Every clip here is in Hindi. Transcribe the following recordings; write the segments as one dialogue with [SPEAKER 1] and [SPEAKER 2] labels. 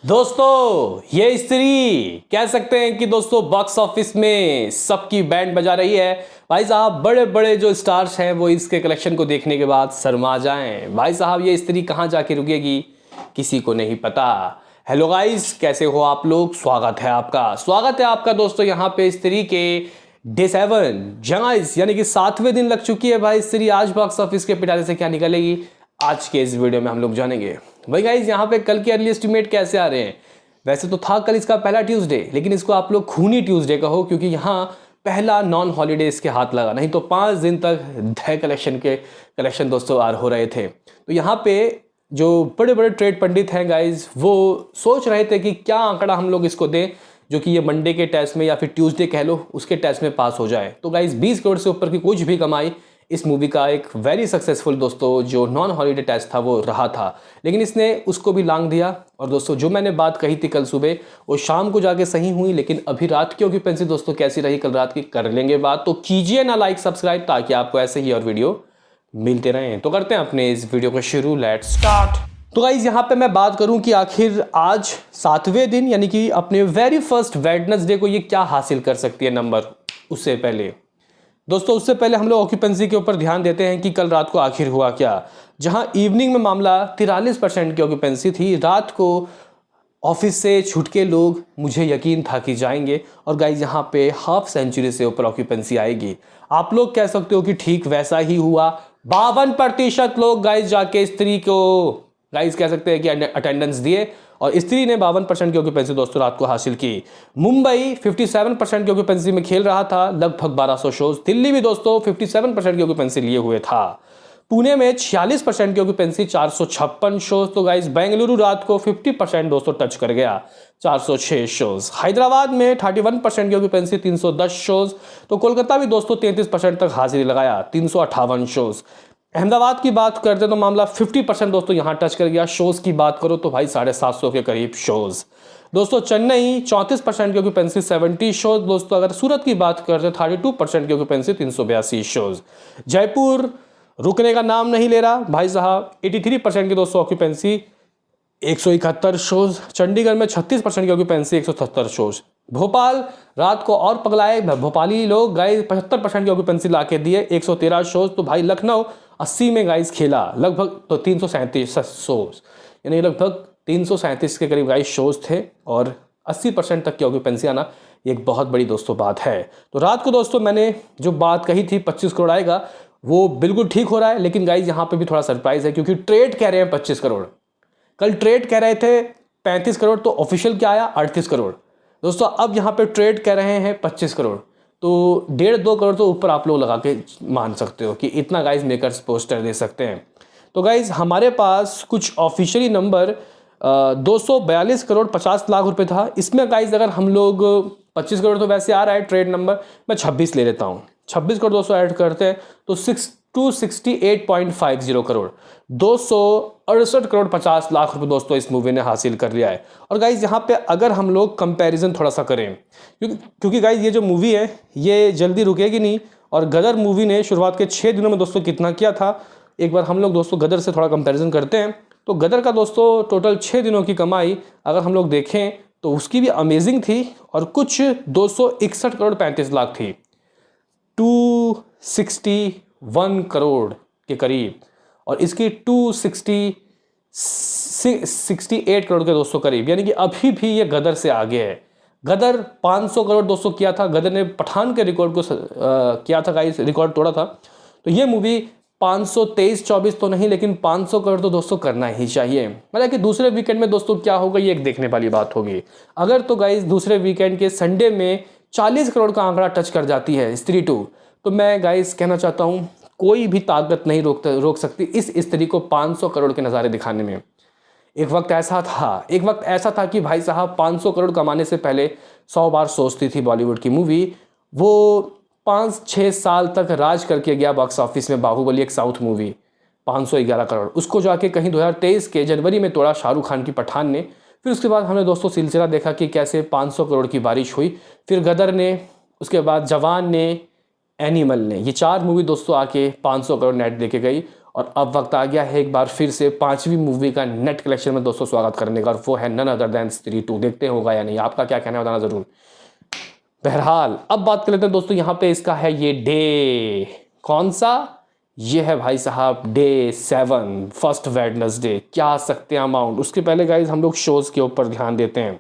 [SPEAKER 1] दोस्तों ये स्त्री कह सकते हैं कि दोस्तों बॉक्स ऑफिस में सबकी बैंड बजा रही है। भाई साहब बड़े बड़े जो स्टार्स हैं वो इसके कलेक्शन को देखने के बाद शर्मा जाएं। भाई साहब ये स्त्री कहां जाके रुकेगी किसी को नहीं पता। हेलो गाइस, कैसे हो आप लोग? स्वागत है आपका दोस्तों यहाँ पे स्त्री के डे 7 जंगाइस यानी कि 7वें दिन लग चुकी है। भाई स्त्री आज बॉक्स ऑफिस के पिटारे से क्या निकलेगी आज के इस वीडियो में हम लोग जानेंगे। भाई गाइस यहाँ पे कल के अर्ली एस्टिमेट कैसे आ रहे हैं? वैसे तो था कल इसका पहला ट्यूसडे, लेकिन इसको आप लोग खूनी ट्यूसडे कहो क्योंकि यहाँ पहला नॉन हॉलीडे इसके हाथ लगा। नहीं तो 5 दिन तक धय कलेक्शन दोस्तों हो रहे थे। तो यहाँ पे जो बड़े बड़े ट्रेड पंडित हैं गाइज वो सोच रहे थे कि क्या आंकड़ा हम लोग इसको दें जो कि ये मंडे के टेस्ट में या फिर ट्यूसडे कह लो उसके टेस्ट में पास हो जाए। तो गाइज 20 करोड़ से ऊपर की कुछ भी कमाई इस मूवी का एक वेरी सक्सेसफुल दोस्तों जो नॉन हॉलीडे टेस्ट था वो रहा था, लेकिन इसने उसको भी लांग दिया। और दोस्तों जो मैंने बात कही थी कल सुबह वो शाम को जाके सही हुई, लेकिन अभी रात की ऑक्यूपेंसी दोस्तों कैसी रही कल रात की कर लेंगे बात। तो कीजिए ना लाइक सब्सक्राइब ताकि आपको ऐसे ही और वीडियो मिलते रहें। तो करते हैं अपने इस वीडियो को शुरू, लेट्स स्टार्ट। तो गाइज यहाँ पे मैं बात करूं कि आखिर आज 7वें दिन यानी कि अपने वेरी फर्स्ट वेडनेसडे को ये क्या हासिल कर सकती है नंबर। उससे पहले हम लोग ऑक्यूपेंसी के ऊपर ध्यान देते हैं कि कल रात को आखिर हुआ क्या। जहां इवनिंग में मामला 43% की ऑक्यूपेंसी थी, रात को ऑफिस से छूट के लोग मुझे यकीन था कि जाएंगे और गाइज यहाँ पे हाफ सेंचुरी से ऊपर ऑक्यूपेंसी आएगी। आप लोग कह सकते हो कि ठीक वैसा ही हुआ। 52% लोग गाइज जाके स्त्री को गाइज कह सकते हैं कि अटेंडेंस दिए और स्त्री ने 52% की ऑक्यूपेंसी दोस्तों रात को हासिल की। मुंबई 57% की ऑक्यूपेंसी में खेल रहा था, लगभग 1200 शोज। दिल्ली भी दोस्तों 57% की ऑक्यूपेंसी लिए हुए था। पुणे में 46% की ऑक्यूपेंसी 456 शोज। तो गाइज बेंगलुरु रात को 50% दोस्तों टच कर गया, 406 शोज। हैदराबाद में 31% की ऑक्यूपेंसी 310 शोज। तो कोलकाता भी दोस्तों 33% तक हाजिरी लगाया, 358 शोज। अहमदाबाद की बात करते तो मामला 50% दोस्तों यहां टच कर गया। शोज की बात करो तो भाई 750 के करीब शोज। दोस्तों चेन्नई 34% की ऑक्यूपेंसी 70 शोज। दोस्तों अगर सूरत की बात करते 32% की ऑक्यूपेंसी 382 शोज। जयपुर रुकने का नाम नहीं ले रहा भाई साहब, 83% की दोस्तों ऑक्यूपेंसी 171 शोज। चंडीगढ़ में 36% की ऑक्यूपेंसी 177 शोज। भोपाल रात को और पगलाए भोपाली लोग गाइस 75% की ऑक्यूपेंसी ला के दिए, 113 शोज। तो भाई लखनऊ 80 में गाइस खेला, लगभग तो 337 शोज, यानी लगभग 337 के करीब गाइस शोज थे और 80% तक की ऑक्यूपेंसी आना एक बहुत बड़ी दोस्तों बात है। तो रात को दोस्तों मैंने जो बात कही थी 25 करोड़ आएगा वो बिल्कुल ठीक हो रहा है, लेकिन गाइस यहाँ पे भी थोड़ा सरप्राइज है क्योंकि ट्रेड कह रहे हैं 25 करोड़। कल ट्रेड कह रहे थे 35 करोड़, तो ऑफिशियल क्या आया 38 करोड़। दोस्तों अब यहाँ पे ट्रेड कह रहे हैं 25 करोड़, तो 1.5-2 करोड़ तो ऊपर आप लोग लगा के मान सकते हो कि इतना गाइज मेकर्स पोस्टर दे सकते हैं। तो गाइज हमारे पास कुछ ऑफिशियली नंबर 242 करोड़ 50 लाख रुपए था। इसमें गाइज अगर हम लोग 25 करोड़ तो वैसे आ रहा है ट्रेड नंबर, मैं 26 ले लेता हूँ। 26 करोड़ दोस्तों ऐड करते हैं तो 268.50 करोड़, 268 करोड़ 50 लाख रुपए दोस्तों इस मूवी ने हासिल कर लिया है। और गाइज यहाँ पे अगर हम लोग कंपैरिजन थोड़ा सा करें क्योंकि गाइज ये जो मूवी है ये जल्दी रुकेगी नहीं, और गदर मूवी ने शुरुआत के 6 दिनों में दोस्तों कितना किया था एक बार हम लोग दोस्तों गदर से थोड़ा कंपैरिजन करते हैं। तो गदर का दोस्तों टोटल 6 दिनों की कमाई अगर हम लोग देखें तो उसकी भी अमेजिंग थी और कुछ 261 करोड़ 35 लाख थी, 261 करोड़ के करीब, और इसकी 268 करोड़ के दोस्तों करीब, यानी कि अभी भी ये गदर से आगे है। गदर 500 करोड़ दोस्तों किया था, गदर ने पठान के रिकॉर्ड को किया था गाइस, रिकॉर्ड तोड़ा था। तो ये मूवी 523-24 तो नहीं, लेकिन 500 करोड़ तो दोस्तों करना ही चाहिए। मतलब कि दूसरे वीकेंड में दोस्तों क्या होगा ये एक देखने वाली बात होगी। अगर तो गाइस दूसरे वीकेंड के संडे में 40 करोड़ का आंकड़ा टच कर जाती है स्त्री 2, तो मैं गाइस कहना चाहता हूँ कोई भी ताकत नहीं रोक सकती इस स्त्री को 500 करोड़ के नज़ारे दिखाने में। एक वक्त ऐसा था कि भाई साहब 500 करोड़ कमाने से पहले 100 बार सोचती थी बॉलीवुड की मूवी। वो 5-6 साल तक राज करके गया बॉक्स ऑफिस में बाहुबली, एक साउथ मूवी, 511 करोड़। उसको जाके कहीं 2023 के जनवरी में तोड़ा शाहरुख खान की पठान ने। फिर उसके बाद हमने दोस्तों सिलसिला देखा कि कैसे 500 करोड़ की बारिश हुई, फिर गदर ने, उसके बाद जवान ने, एनिमल ने, ये 4 मूवी दोस्तों आके 500 करोड़ नेट देके गई। और अब वक्त आ गया है एक बार फिर से 5वीं मूवी का नेट कलेक्शन में दोस्तों स्वागत करने का, और वो है नन अदर दैन स्त्री 2। देखते होगा या नहीं, आपका क्या कहना है बताना ज़रूर। बहरहाल अब बात कर लेते हैं दोस्तों, यहाँ पे इसका है ये डे, कौन सा, ये है भाई साहब डे 7, फर्स्ट वेडनेसडे। क्या आ सकते हैं अमाउंट। उसके पहले गाइज हम लोग शोज़ के ऊपर ध्यान देते हैं,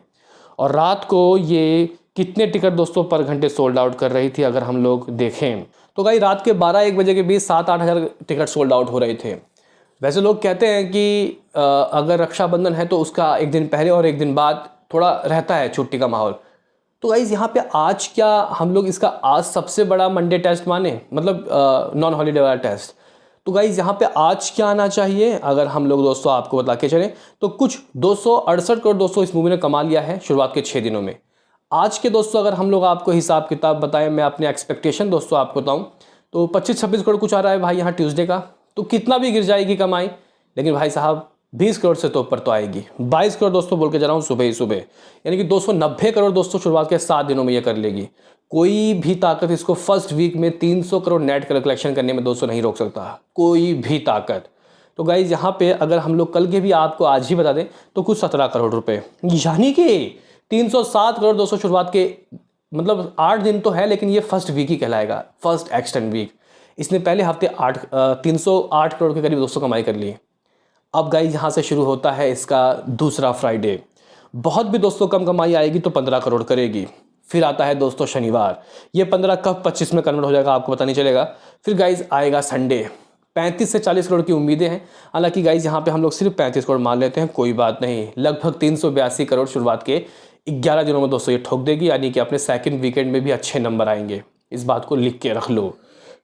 [SPEAKER 1] और रात को ये कितने टिकट दोस्तों पर घंटे सोल्ड आउट कर रही थी अगर हम लोग देखें तो गाइज रात के 12-1 बजे के बीच 7-8 हज़ार टिकट सोल्ड आउट हो रहे थे। वैसे लोग कहते हैं कि अगर रक्षाबंधन है तो उसका एक दिन पहले और एक दिन बाद थोड़ा रहता है छुट्टी का माहौल। तो गाइज यहाँ पे आज क्या हम लोग इसका आज सबसे बड़ा मंडे टेस्ट माने, मतलब नॉन हॉलीडे वाला टेस्ट। तो गाइज यहाँ पे आज क्या आना चाहिए अगर हम लोग दोस्तों आपको बता के चलें तो कुछ 268 करोड़ दोस्तों इस मूवी ने कमा लिया है शुरुआत के 6 दिनों में। आज के दोस्तों अगर हम लोग आपको हिसाब किताब बताएं, मैं अपने एक्सपेक्टेशन दोस्तों आपको बताऊं तो 25-26 करोड़ कुछ आ रहा है भाई यहाँ ट्यूसडे का। तो कितना भी गिर जाएगी कमाई, लेकिन भाई साहब 20 करोड़ से तो ऊपर तो आएगी। 22 करोड़ दोस्तों बोल के जा रहा हूँ सुबह ही सुबह, यानी कि 290 करोड़ दोस्तों शुरुआत के 7 दिनों में ये कर लेगी। कोई भी ताकत इसको फर्स्ट वीक में 300 करोड़ नेट कलेक्शन करने में दोस्तों नहीं रोक सकता, कोई भी ताकत। तो गाइज यहाँ पे अगर हम लोग कल के भी आपको आज ही बता दें तो कुछ 17 करोड़ रुपए, यानी कि 307 करोड़ दोस्तों शुरुआत के, मतलब 8 दिन तो है लेकिन ये फर्स्ट वीक ही कहलाएगा, फर्स्ट एक्सटेंड वीक। इसने पहले हफ्ते 308 करोड़ के करीब दोस्तों कमाई कर ली। अब गाइज यहाँ से शुरू होता है इसका दूसरा फ्राइडे। बहुत भी दोस्तों कम कमाई आएगी तो 15 करोड़ करेगी। फिर आता है दोस्तों शनिवार, ये 15 कब 25 में कन्वर्ट हो जाएगा आपको पता नहीं चलेगा। फिर गाइज आएगा संडे, 35 से 40 करोड़ की उम्मीदें हैं। हालांकि गाइज यहाँ पे हम लोग सिर्फ 35 करोड़ मान लेते हैं, कोई बात नहीं। लगभग 382 करोड़ शुरुआत के 11 दिनों में दोस्तों ये ठोक देगी, यानी कि अपने सेकंड वीकेंड में भी अच्छे नंबर आएंगे। इस बात को लिख के रख लो।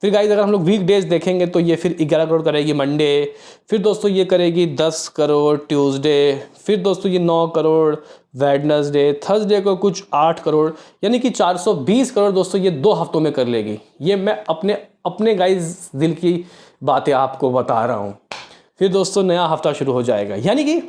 [SPEAKER 1] फिर गाइज अगर हम लोग वीक डेज देखेंगे तो ये फिर 11 करोड़ करेगी मंडे, फिर दोस्तों ये करेगी 10 करोड़ ट्यूसडे, फिर दोस्तों ये 9 करोड़ वेडनेसडे, थर्सडे को कुछ 8 करोड़, यानी कि 420 करोड़ दोस्तों ये 2 हफ्तों में कर लेगी। ये मैं अपने गाइज दिल की बातें आपको बता रहा हूँ। फिर दोस्तों नया हफ्ता शुरू हो जाएगा, यानी कि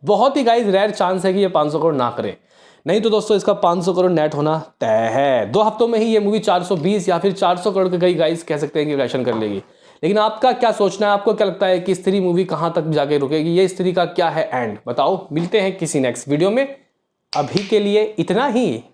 [SPEAKER 1] बहुत ही गाइज रेयर चांस है कि ये 500 करोड़ ना करे, नहीं तो दोस्तों इसका 500 करोड़ नेट होना तय है। 2 हफ्तों में ही ये मूवी 420 या फिर 400 करोड़ के कई गाइस कह सकते हैं कि कलेक्शन कर लेगी। लेकिन आपका क्या सोचना है, आपको क्या लगता है कि स्त्री मूवी कहां तक जाके रुकेगी, ये स्त्री का क्या है एंड, बताओ। मिलते हैं किसी नेक्स्ट वीडियो में, अभी के लिए इतना ही।